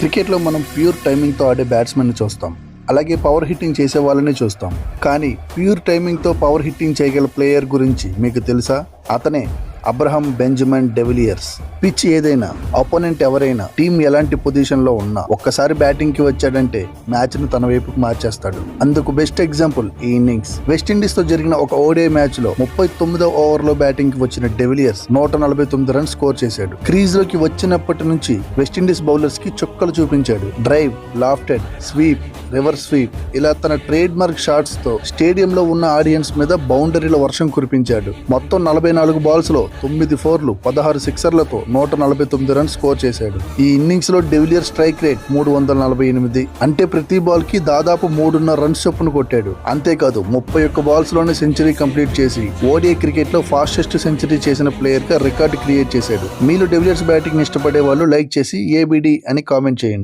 క్రికెట్లో మనం ప్యూర్ టైమింగ్తో ఆడే బ్యాట్స్మెన్ని చూస్తాం, అలాగే పవర్ హిట్టింగ్ చేసే వాళ్ళని చూస్తాం. కానీ ప్యూర్ టైమింగ్తో పవర్ హిట్టింగ్ చేయగల ప్లేయర్ గురించి మీకు తెలుసా? అతనే అబ్రహం బెంజమిన్ డెవిలియర్స్. పిచ్ ఏదైనా, అపోనెంట్ ఎవరైనా, టీం ఎలాంటి పొజిషన్ లో ఉన్నా ఒక్కసారి బ్యాటింగ్ కి వచ్చాడంటే మ్యాచ్ ను తన వైపుకు మార్చేస్తాడు. అందుకు బెస్ట్ ఎగ్జాంపుల్ ఈ ఇన్నింగ్స్. వెస్టిండీస్ తో జరిగిన ఒక ఓడిఐ మ్యాచ్ లో 39వ ఓవర్ లో బ్యాటింగ్ కి వచ్చిన డెవిలియర్స్ 149 రన్స్ స్కోర్ చేశాడు. క్రీజ్ లోకి వచ్చినప్పటి నుంచి వెస్టిండీస్ బౌలర్స్ కి చుక్కలు చూపించాడు. డ్రైవ్, లాఫ్టెడ్, స్వీప్, రివర్స్ స్వీప్, ఇలా తన ట్రేడ్ మార్క్ షాట్స్ తో స్టేడియంలో ఉన్న ఆడియన్స్ మీద బౌండరీల వర్షం కురిపించాడు. మొత్తం 44 బాల్స్ లో 9 ఫోర్లు, 16 సిక్సర్లతో 149 రన్స్ స్కోర్ చేశాడు. ఈ ఇన్నింగ్స్ లో డెవిలియర్ స్ట్రైక్ రేట్ 348, అంటే ప్రతి బాల్ కి దాదాపు 3.5 రన్స్ చొప్పున కొట్టాడు. అంతేకాదు 31 బాల్స్ లోనే సెంచరీ కంప్లీట్ చేసి ఓడిఐ క్రికెట్ లో ఫాస్టెస్ట్ సెంచరీ చేసిన ప్లేయర్ గా రికార్డు క్రియేట్ చేశాడు. మీలో డెవిలియర్స్ బ్యాటింగ్ ఇష్టపడే వాళ్ళు లైక్ చేసి ఏబిడి అని కామెంట్ చేయండి.